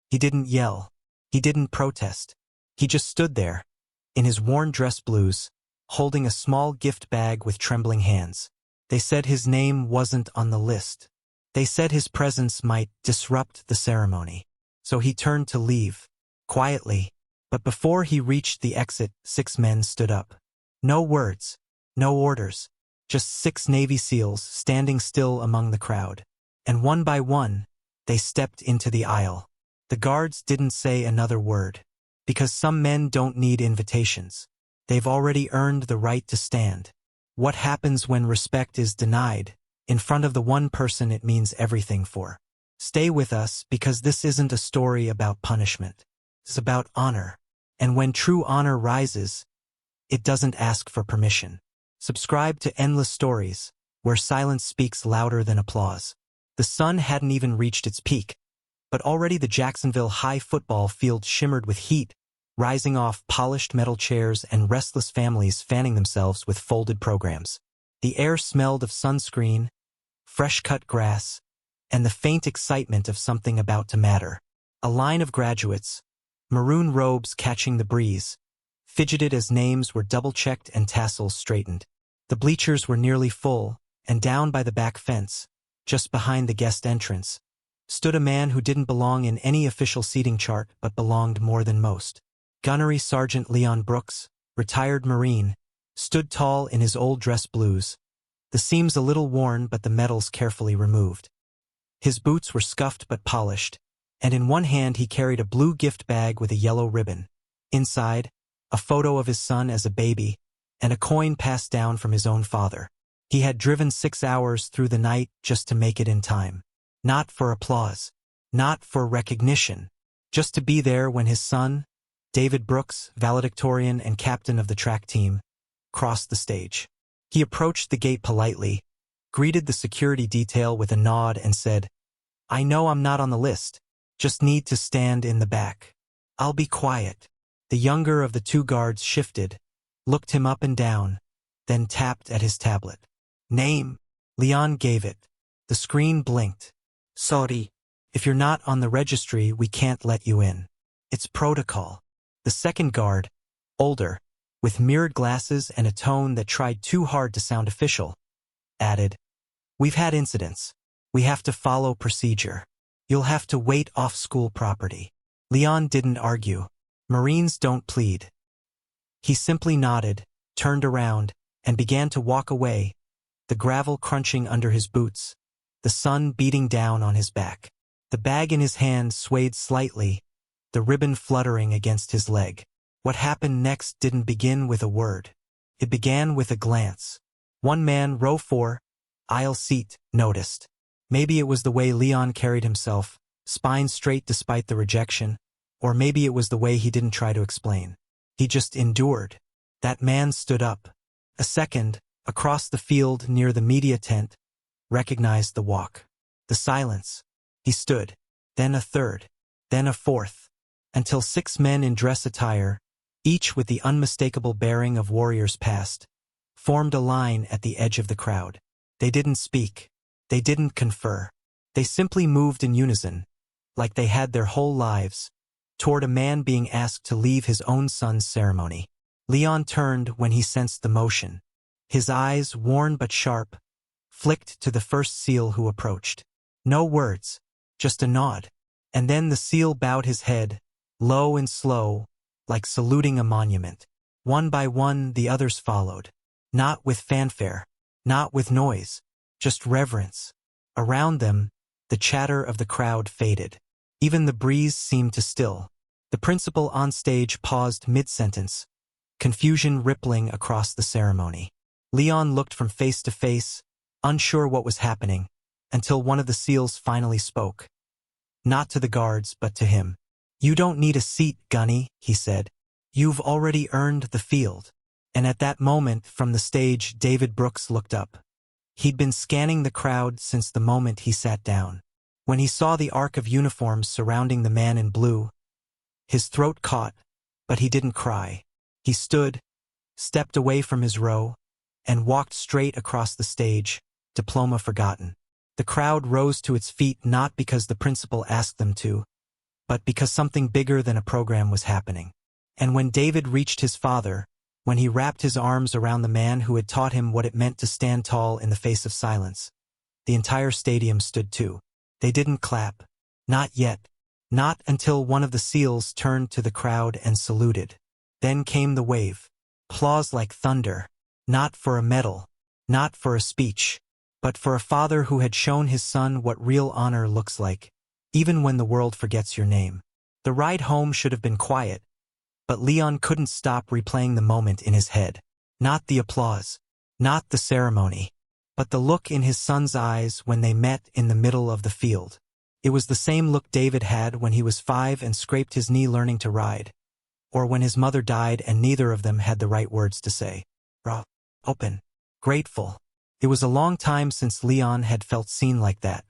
He didn't yell. He didn't protest. He just stood there, in his worn dress blues, holding a small gift bag with trembling hands. They said his name wasn't on the list. They said his presence might disrupt the ceremony. So he turned to leave, quietly, but before he reached the exit, 6 men stood up. No words, no orders, just 6 Navy SEALs standing still among the crowd. And one by one, they stepped into the aisle. The guards didn't say another word, because some men don't need invitations. They've already earned the right to stand. What happens when respect is denied? In front of the one person it means everything for. Stay with us, because this isn't a story about punishment. It's about honor. And when true honor rises, it doesn't ask for permission. Subscribe to Endless Stories, where silence speaks louder than applause. The sun hadn't even reached its peak, but already the Jacksonville High football field shimmered with heat, rising off polished metal chairs and restless families fanning themselves with folded programs. The air smelled of sunscreen, fresh-cut grass, and the faint excitement of something about to matter. A line of graduates, maroon robes catching the breeze, fidgeted as names were double-checked and tassels straightened. The bleachers were nearly full, and down by the back fence, just behind the guest entrance, stood a man who didn't belong in any official seating chart but belonged more than most. Gunnery Sergeant Leon Brooks, retired Marine, stood tall in his old dress blues, the seams a little worn but the medals carefully removed. His boots were scuffed but polished, and in one hand he carried a blue gift bag with a yellow ribbon. Inside, a photo of his son as a baby, and a coin passed down from his own father. He had driven 6 hours through the night just to make it in time. Not for applause, not for recognition, just to be there when his son, David Brooks, valedictorian and captain of the track team, crossed the stage. He approached the gate politely, greeted the security detail with a nod and said, "I know I'm not on the list, just need to stand in the back. I'll be quiet." The younger of the 2 guards shifted, looked him up and down, then tapped at his tablet. "Name." Leon gave it. The screen blinked. "Sorry. If you're not on the registry, we can't let you in. It's protocol." The second guard, older, with mirrored glasses and a tone that tried too hard to sound official, added, "We've had incidents. We have to follow procedure. You'll have to wait off school property." Leon didn't argue. Marines don't plead. He simply nodded, turned around, and began to walk away, the gravel crunching under his boots, the sun beating down on his back. The bag in his hand swayed slightly, the ribbon fluttering against his leg. What happened next didn't begin with a word. It began with a glance. One man, row 4, aisle seat, noticed. Maybe it was the way Leon carried himself, spine straight despite the rejection, or maybe it was the way he didn't try to explain. He just endured. That man stood up. A second, across the field near the media tent, recognized the walk. The silence. He stood. Then a third. Then a fourth. Until 6 men in dress attire, each with the unmistakable bearing of warriors past, formed a line at the edge of the crowd. They didn't speak. They didn't confer. They simply moved in unison, like they had their whole lives, toward a man being asked to leave his own son's ceremony. Leon turned when he sensed the motion. His eyes, worn but sharp, flicked to the first SEAL who approached. No words, just a nod. And then the SEAL bowed his head, low and slow, like saluting a monument. One by one, the others followed. Not with fanfare, not with noise, just reverence. Around them, the chatter of the crowd faded. Even the breeze seemed to still. The principal on stage paused mid-sentence, confusion rippling across the ceremony. Leon looked from face to face, unsure what was happening, until one of the SEALs finally spoke. Not to the guards, but to him. "You don't need a seat, Gunny," he said. "You've already earned the field." And at that moment, from the stage, David Brooks looked up. He'd been scanning the crowd since the moment he sat down. When he saw the arc of uniforms surrounding the man in blue, his throat caught, but he didn't cry. He stood, stepped away from his row, and walked straight across the stage, diploma forgotten. The crowd rose to its feet not because the principal asked them to, but because something bigger than a program was happening. And when David reached his father, when he wrapped his arms around the man who had taught him what it meant to stand tall in the face of silence, the entire stadium stood too. They didn't clap. Not yet. Not until one of the SEALs turned to the crowd and saluted. Then came the wave. Applause like thunder. Not for a medal. Not for a speech. But for a father who had shown his son what real honor looks like, even when the world forgets your name. The ride home should have been quiet, but Leon couldn't stop replaying the moment in his head. Not the applause. Not the ceremony. But the look in his son's eyes when they met in the middle of the field. It was the same look David had when he was 5 and scraped his knee learning to ride. Or when his mother died and neither of them had the right words to say. Raw, open, grateful. It was a long time since Leon had felt seen like that.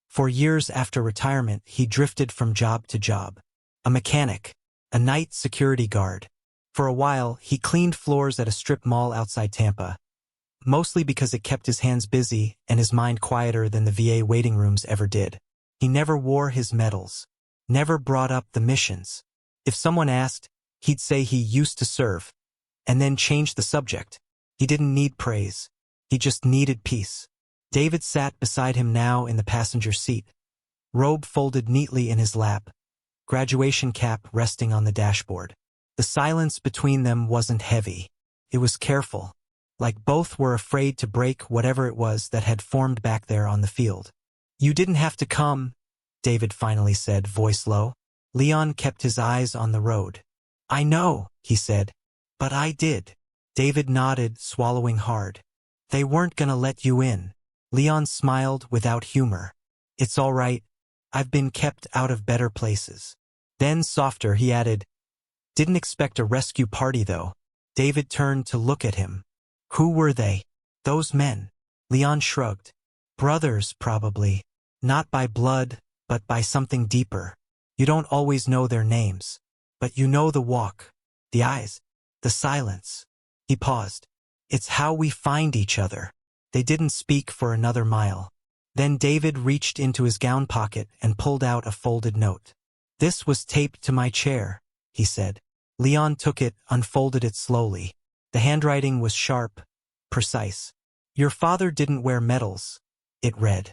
For years after retirement, he drifted from job to job. A mechanic, a night security guard. For a while, he cleaned floors at a strip mall outside Tampa, mostly because it kept his hands busy and his mind quieter than the VA waiting rooms ever did. He never wore his medals, never brought up the missions. If someone asked, he'd say he used to serve, and then change the subject. He didn't need praise. He just needed peace. David sat beside him now in the passenger seat, robe folded neatly in his lap, graduation cap resting on the dashboard. The silence between them wasn't heavy. It was careful, like both were afraid to break whatever it was that had formed back there on the field. You didn't have to come, David finally said, voice low. Leon kept his eyes on the road. I know, he said, but I did. David nodded, swallowing hard. They weren't gonna let you in. Leon smiled without humor. It's all right. I've been kept out of better places. Then, softer, he added, didn't expect a rescue party, though. David turned to look at him. Who were they? Those men. Leon shrugged. Brothers, probably. Not by blood, but by something deeper. You don't always know their names, but you know the walk, the eyes, the silence. He paused. It's how we find each other. They didn't speak for another mile. Then David reached into his gown pocket and pulled out a folded note. This was taped to my chair, he said. Leon took it, unfolded it slowly. The handwriting was sharp, precise. Your father didn't wear medals, it read.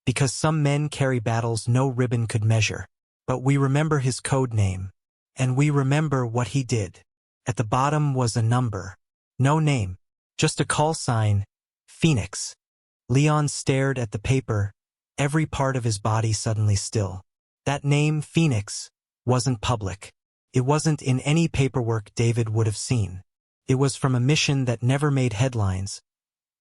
Because some men carry battles no ribbon could measure. But we remember his code name. And we remember what he did. At the bottom was a number. No name. Just a call sign. Phoenix. Leon stared at the paper, every part of his body suddenly still. That name, Phoenix, wasn't public. It wasn't in any paperwork David would have seen. It was from a mission that never made headlines,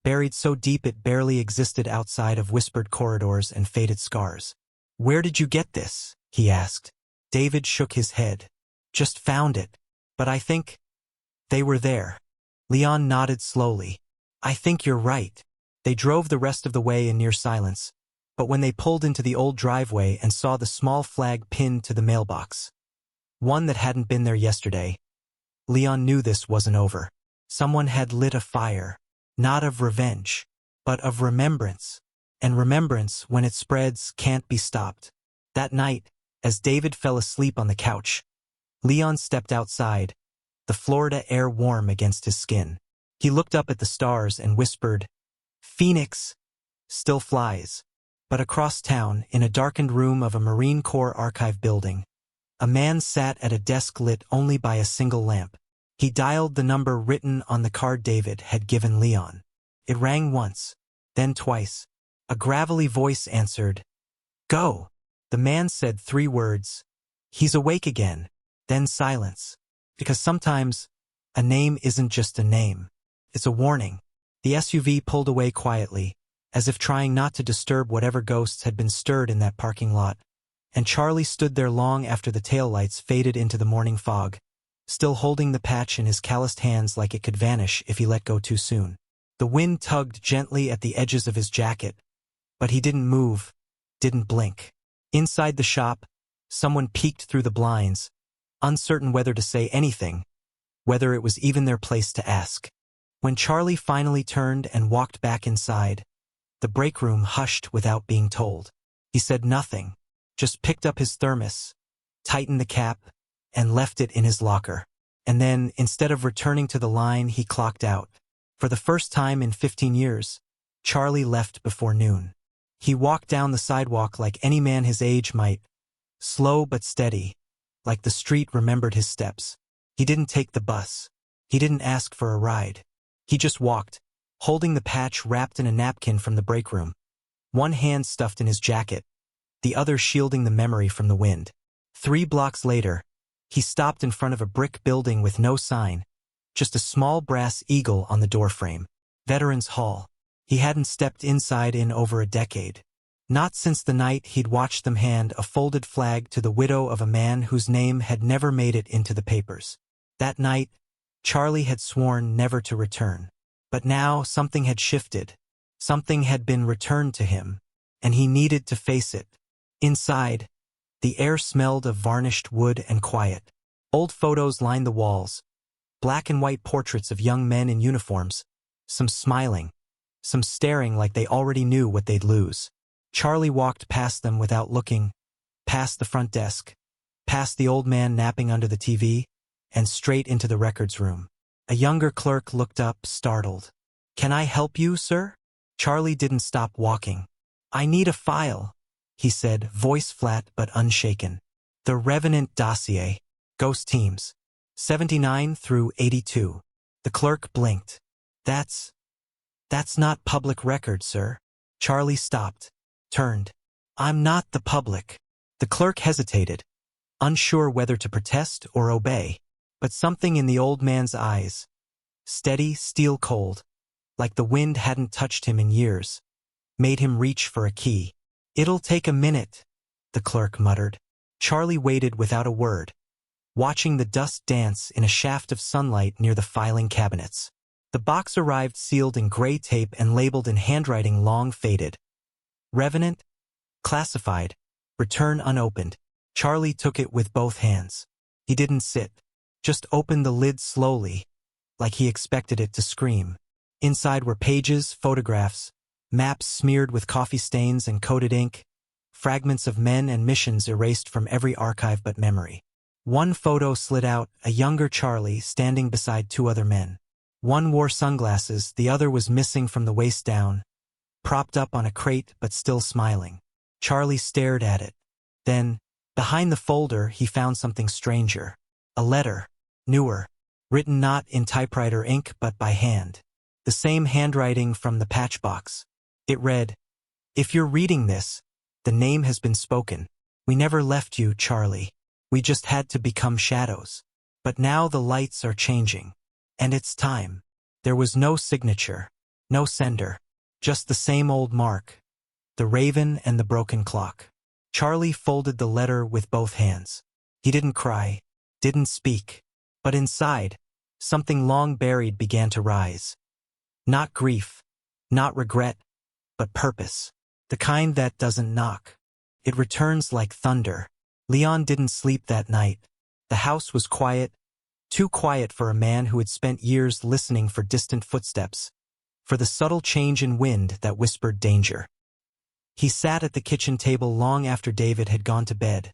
buried so deep it barely existed outside of whispered corridors and faded scars. Where did you get this? He asked. David shook his head. Just found it. But I think they were there. Leon nodded slowly. I think you're right. They drove the rest of the way in near silence, but when they pulled into the old driveway and saw the small flag pinned to the mailbox, one that hadn't been there yesterday, Leon knew this wasn't over. Someone had lit a fire, not of revenge, but of remembrance. And remembrance, when it spreads, can't be stopped. That night, as David fell asleep on the couch, Leon stepped outside, the Florida air warm against his skin. He looked up at the stars and whispered, Phoenix still flies. But across town, in a darkened room of a Marine Corps archive building, a man sat at a desk lit only by a single lamp. He dialed the number written on the card David had given Leon. It rang once, then twice. A gravelly voice answered, Go. The man said 3 words. He's awake again. Then silence. Because sometimes, a name isn't just a name. It's a warning. The SUV pulled away quietly, as if trying not to disturb whatever ghosts had been stirred in that parking lot, and Charlie stood there long after the taillights faded into the morning fog, still holding the patch in his calloused hands like it could vanish if he let go too soon. The wind tugged gently at the edges of his jacket, but he didn't move, didn't blink. Inside the shop, someone peeked through the blinds, uncertain whether to say anything, whether it was even their place to ask. When Charlie finally turned and walked back inside, the break room hushed without being told. He said nothing, just picked up his thermos, tightened the cap, and left it in his locker. And then, instead of returning to the line, he clocked out. For the first time in 15 years, Charlie left before noon. He walked down the sidewalk like any man his age might, slow but steady, like the street remembered his steps. He didn't take the bus. He didn't ask for a ride. He just walked, holding the patch wrapped in a napkin from the break room, one hand stuffed in his jacket, the other shielding the memory from the wind. 3 blocks later, he stopped in front of a brick building with no sign, just a small brass eagle on the doorframe. Veterans Hall. He hadn't stepped inside in over a decade. Not since the night he'd watched them hand a folded flag to the widow of a man whose name had never made it into the papers. That night, Charlie had sworn never to return. But now something had shifted. Something had been returned to him, and he needed to face it. Inside, the air smelled of varnished wood and quiet. Old photos lined the walls, black and white portraits of young men in uniforms, some smiling, some staring like they already knew what they'd lose. Charlie walked past them without looking, past the front desk, past the old man napping under the TV, and straight into the records room. A younger clerk looked up, startled. "Can I help you, sir?" Charlie didn't stop walking. "I need a file," he said, voice flat but unshaken. "The Revenant dossier. Ghost teams. 79 through 82. The clerk blinked. That's not public record, sir." Charlie stopped, turned. "I'm not the public." The clerk hesitated, unsure whether to protest or obey. But something in the old man's eyes, steady, steel-cold, like the wind hadn't touched him in years, made him reach for a key. "It'll take a minute," the clerk muttered. Charlie waited without a word, watching the dust dance in a shaft of sunlight near the filing cabinets. The box arrived sealed in gray tape and labeled in handwriting long faded. "Revenant? Classified. Return unopened." Charlie took it with both hands. He didn't sit, just opened the lid slowly, like he expected it to scream. Inside were pages, photographs, maps smeared with coffee stains and coated ink, fragments of men and missions erased from every archive but memory. One photo slid out, a younger Charlie standing beside 2 other men. One wore sunglasses, the other was missing from the waist down, propped up on a crate but still smiling. Charlie stared at it. Then, behind the folder, he found something stranger. A letter, newer, written not in typewriter ink but by hand. The same handwriting from the patch box. It read, "If you're reading this, the name has been spoken. We never left you, Charlie. We just had to become shadows. But now the lights are changing. And it's time." There was no signature, no sender, just the same old mark, the raven and the broken clock. Charlie folded the letter with both hands. He didn't cry, didn't speak, but inside, something long buried began to rise. Not grief, not regret, but purpose. The kind that doesn't knock. It returns like thunder. Leon didn't sleep that night. The house was quiet, too quiet for a man who had spent years listening for distant footsteps, for the subtle change in wind that whispered danger. He sat at the kitchen table long after David had gone to bed.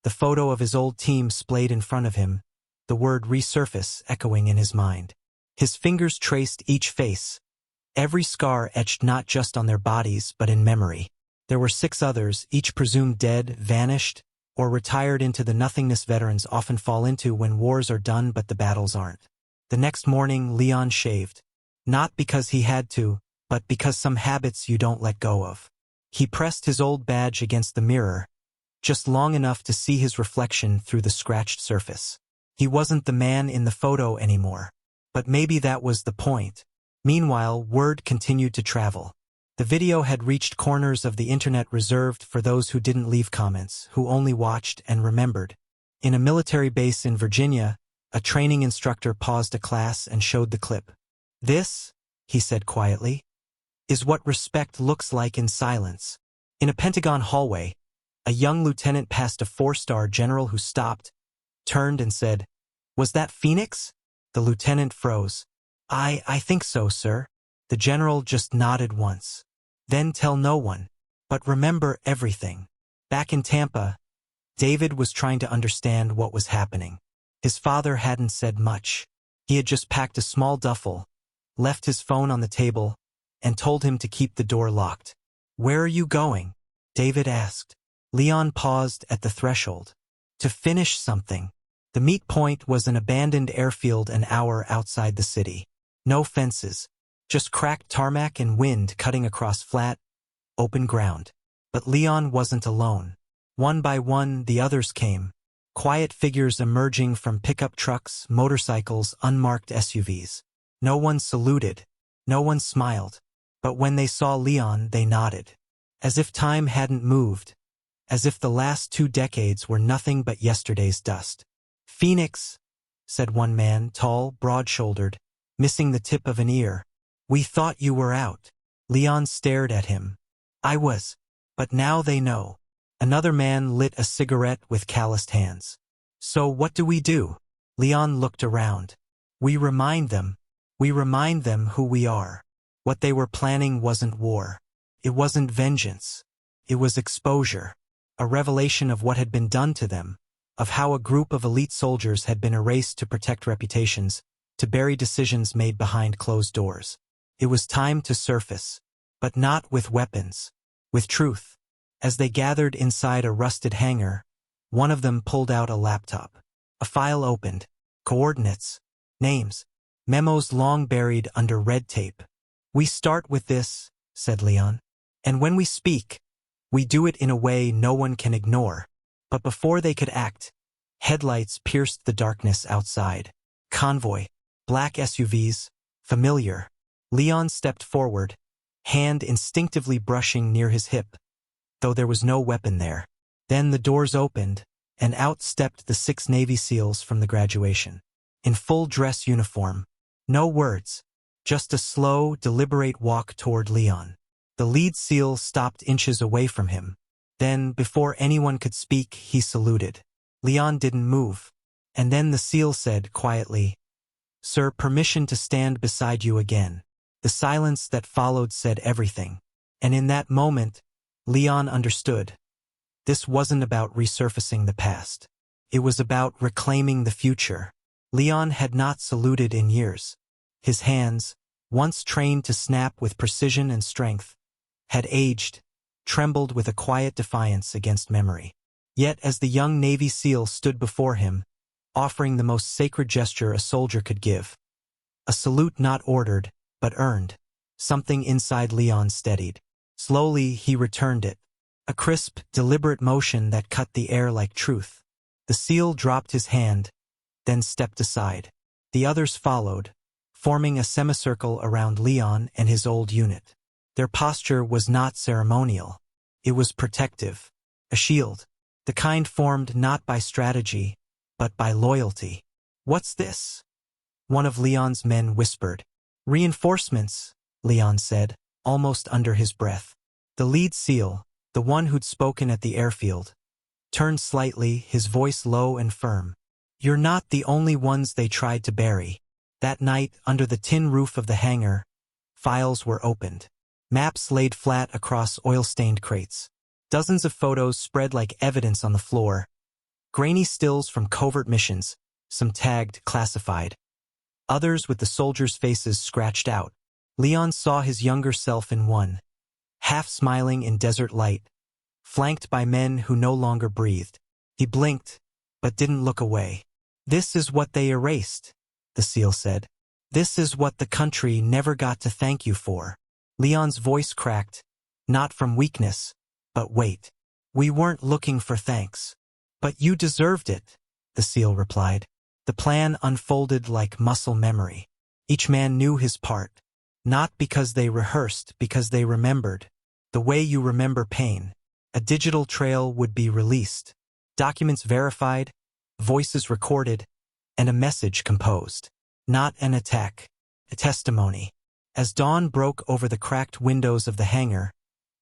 The photo of his old team splayed in front of him, the word resurface echoing in his mind. His fingers traced each face, every scar etched not just on their bodies but in memory. There were 6 others, each presumed dead, vanished, or retired into the nothingness veterans often fall into when wars are done but the battles aren't. The next morning, Leon shaved. Not because he had to, but because some habits you don't let go of. He pressed his old badge against the mirror, just long enough to see his reflection through the scratched surface. He wasn't the man in the photo anymore. But maybe that was the point. Meanwhile, word continued to travel. The video had reached corners of the internet reserved for those who didn't leave comments, who only watched and remembered. In a military base in Virginia, a training instructor paused a class and showed the clip. "This," he said quietly, "is what respect looks like in silence." In a Pentagon hallway, a young lieutenant passed a 4-star general who stopped, turned and said, "Was that Phoenix?" The lieutenant froze. I think so, sir." The general just nodded once. "Then tell no one. But remember everything. Back in Tampa, David was trying to understand what was happening. His father hadn't said much. He had just packed a small duffel, left his phone on the table, and told him to keep the door locked. "Where are you going?" David asked. Leon paused at the threshold. "To finish something." The meet point was an abandoned airfield an hour outside the city. No fences, just cracked tarmac and wind cutting across flat, open ground. But Leon wasn't alone. One by one, the others came. Quiet figures emerging from pickup trucks, motorcycles, unmarked SUVs. No one saluted. No one smiled. But when they saw Leon, they nodded. As if time hadn't moved. As if the last 2 decades were nothing but yesterday's dust. "Phoenix," said one man, tall, broad-shouldered, missing the tip of an ear. "We thought you were out." Leon stared at him. "I was. But now they know." Another man lit a cigarette with calloused hands. "So what do we do?" Leon looked around. We remind them who we are. What they were planning wasn't war. It wasn't vengeance. It was exposure. A revelation of what had been done to them, of how a group of elite soldiers had been erased to protect reputations, to bury decisions made behind closed doors. It was time to surface. But not with weapons. With truth. As they gathered inside a rusted hangar, one of them pulled out a laptop. A file opened. Coordinates. Names. Memos long buried under red tape. "We start with this," said Leon. "And when we speak, we do it in a way no one can ignore." But before they could act, headlights pierced the darkness outside. Convoy. Black SUVs. Familiar. Leon stepped forward, hand instinctively brushing near his hip, though there was no weapon there. Then the doors opened, and out stepped the 6 Navy SEALs from the graduation. In full dress uniform. No words. Just a slow, deliberate walk toward Leon. The lead SEAL stopped inches away from him. Then, before anyone could speak, he saluted. Leon didn't move. And then the SEAL said quietly, "Sir, permission to stand beside you again." The silence that followed said everything. And in that moment, Leon understood. This wasn't about resurfacing the past. It was about reclaiming the future. Leon had not saluted in years. His hands, once trained to snap with precision and strength, had aged, trembled with a quiet defiance against memory. Yet as the young Navy SEAL stood before him, offering the most sacred gesture a soldier could give, a salute not ordered, but earned, something inside Leon steadied. Slowly he returned it, a crisp, deliberate motion that cut the air like truth. The SEAL dropped his hand, then stepped aside. The others followed, forming a semicircle around Leon and his old unit. Their posture was not ceremonial. It was protective, a shield, the kind formed not by strategy, but by loyalty. "What's this?" one of Leon's men whispered. "Reinforcements," Leon said, almost under his breath. The lead SEAL, the one who'd spoken at the airfield, turned slightly, his voice low and firm. "You're not the only ones they tried to bury." That night, under the tin roof of the hangar, files were opened. Maps laid flat across oil-stained crates. Dozens of photos spread like evidence on the floor. Grainy stills from covert missions, some tagged classified. Others with the soldiers' faces scratched out. Leon saw his younger self in one, half smiling in desert light, flanked by men who no longer breathed. He blinked, but didn't look away. "This is what they erased," the SEAL said. "This is what the country never got to thank you for." Leon's voice cracked, not from weakness, but weight. "We weren't looking for thanks." "But you deserved it," the SEAL replied. The plan unfolded like muscle memory. Each man knew his part. Not because they rehearsed, because they remembered. The way you remember pain. A digital trail would be released. Documents verified, voices recorded, and a message composed. Not an attack. A testimony. As dawn broke over the cracked windows of the hangar,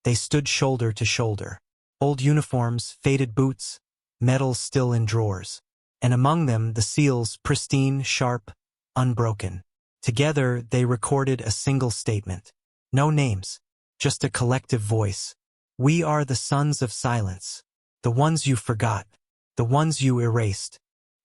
they stood shoulder to shoulder. Old uniforms, faded boots, medals still in drawers. And among them the SEALs, pristine, sharp, unbroken. Together they recorded a single statement. No names, just a collective voice. "We are the sons of silence, the ones you forgot." the ones you erased.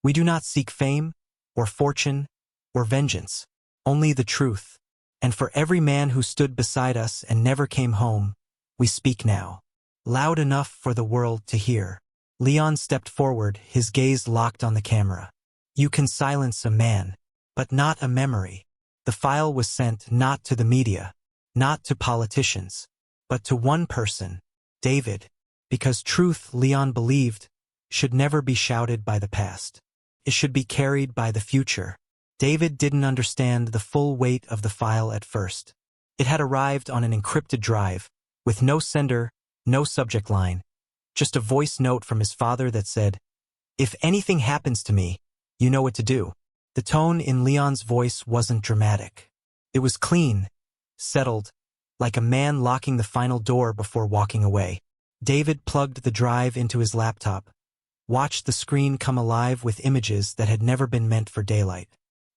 We do not seek fame, or fortune, or vengeance, only the truth. And for every man who stood beside us and never came home, we speak now, loud enough for the world to hear. Leon stepped forward, his gaze locked on the camera. You can silence a man, but not a memory. The file was sent not to the media, not to politicians, but to one person, David, because truth, Leon believed, should never be shouted by the past. It should be carried by the future. David didn't understand the full weight of the file at first. It had arrived on an encrypted drive, with no sender, no subject line, just a voice note from his father that said, "If anything happens to me, you know what to do." The tone in Leon's voice wasn't dramatic. It was clean, settled, like a man locking the final door before walking away. David plugged the drive into his laptop, watched the screen come alive with images that had never been meant for daylight.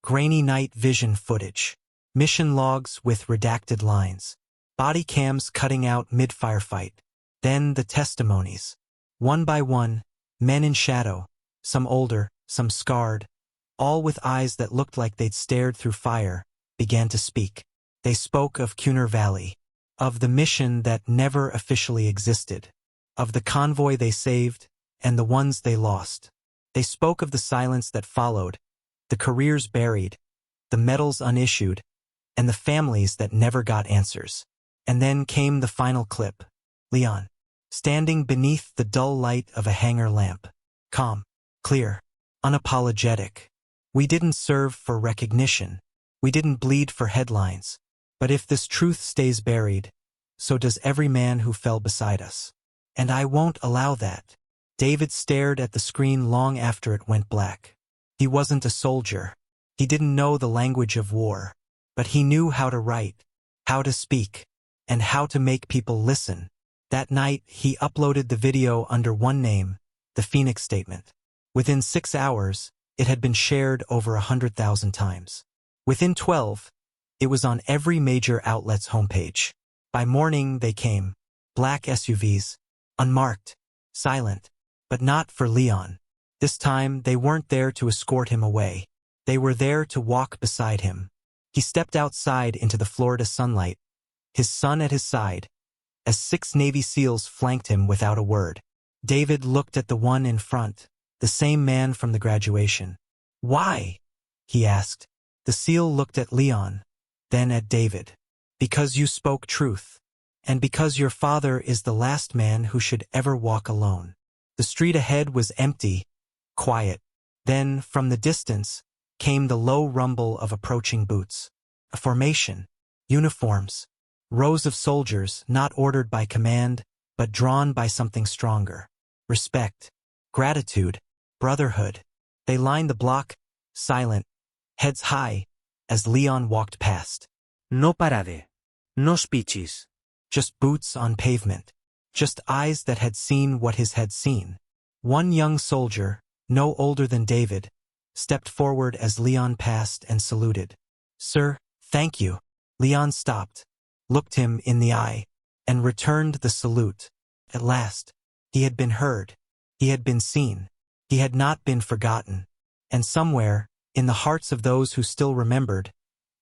Grainy night vision footage, mission logs with redacted lines, body cams cutting out mid-firefight. Then the testimonies. One by one, men in shadow, some older, some scarred, all with eyes that looked like they'd stared through fire, began to speak. They spoke of Cunner Valley, of the mission that never officially existed, of the convoy they saved, and the ones they lost. They spoke of the silence that followed, the careers buried, the medals unissued, and the families that never got answers. And then came the final clip. Leon, standing beneath the dull light of a hangar lamp. Calm, clear, unapologetic. We didn't serve for recognition. We didn't bleed for headlines. But if this truth stays buried, so does every man who fell beside us. And I won't allow that. David stared at the screen long after it went black. He wasn't a soldier. He didn't know the language of war. But he knew how to write, how to speak, and how to make people listen. That night, he uploaded the video under one name, the Phoenix Statement. Within 6 hours, it had been shared over 100,000 times. Within 12, it was on every major outlet's homepage. By morning, they came. Black SUVs, unmarked, silent, but not for Leon. This time, they weren't there to escort him away. They were there to walk beside him. He stepped outside into the Florida sunlight, his son at his side, as 6 Navy SEALs flanked him without a word. David looked at the one in front, the same man from the graduation. "Why?" he asked. The SEAL looked at Leon, then at David. "Because you spoke truth, and because your father is the last man who should ever walk alone." The street ahead was empty, quiet. Then, from the distance, came the low rumble of approaching boots. A formation, uniforms, rows of soldiers not ordered by command, but drawn by something stronger. Respect, gratitude, brotherhood. They lined the block, silent, heads high, as Leon walked past. No parade. No speeches. Just boots on pavement. Just eyes that had seen what his had seen. One young soldier, no older than David, stepped forward as Leon passed and saluted. "Sir, thank you." Leon stopped, looked him in the eye, and returned the salute. At last, he had been heard. He had been seen. He had not been forgotten. And somewhere, in the hearts of those who still remembered,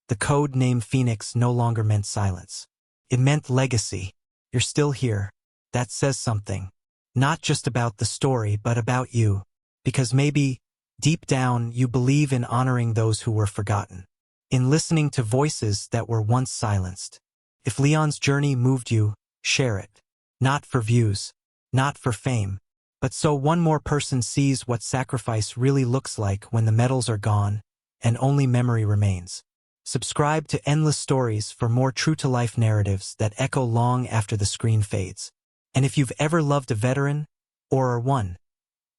the code name Phoenix no longer meant silence. It meant legacy. You're still here. That says something. Not just about the story, but about you. Because maybe, deep down, you believe in honoring those who were forgotten. In listening to voices that were once silenced. If Leon's journey moved you, share it. Not for views, not for fame, but so one more person sees what sacrifice really looks like when the medals are gone and only memory remains. Subscribe to Endless Stories for more true-to-life narratives that echo long after the screen fades. And if you've ever loved a veteran, or are one,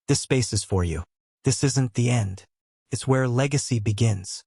this space is for you. This isn't the end. It's where legacy begins.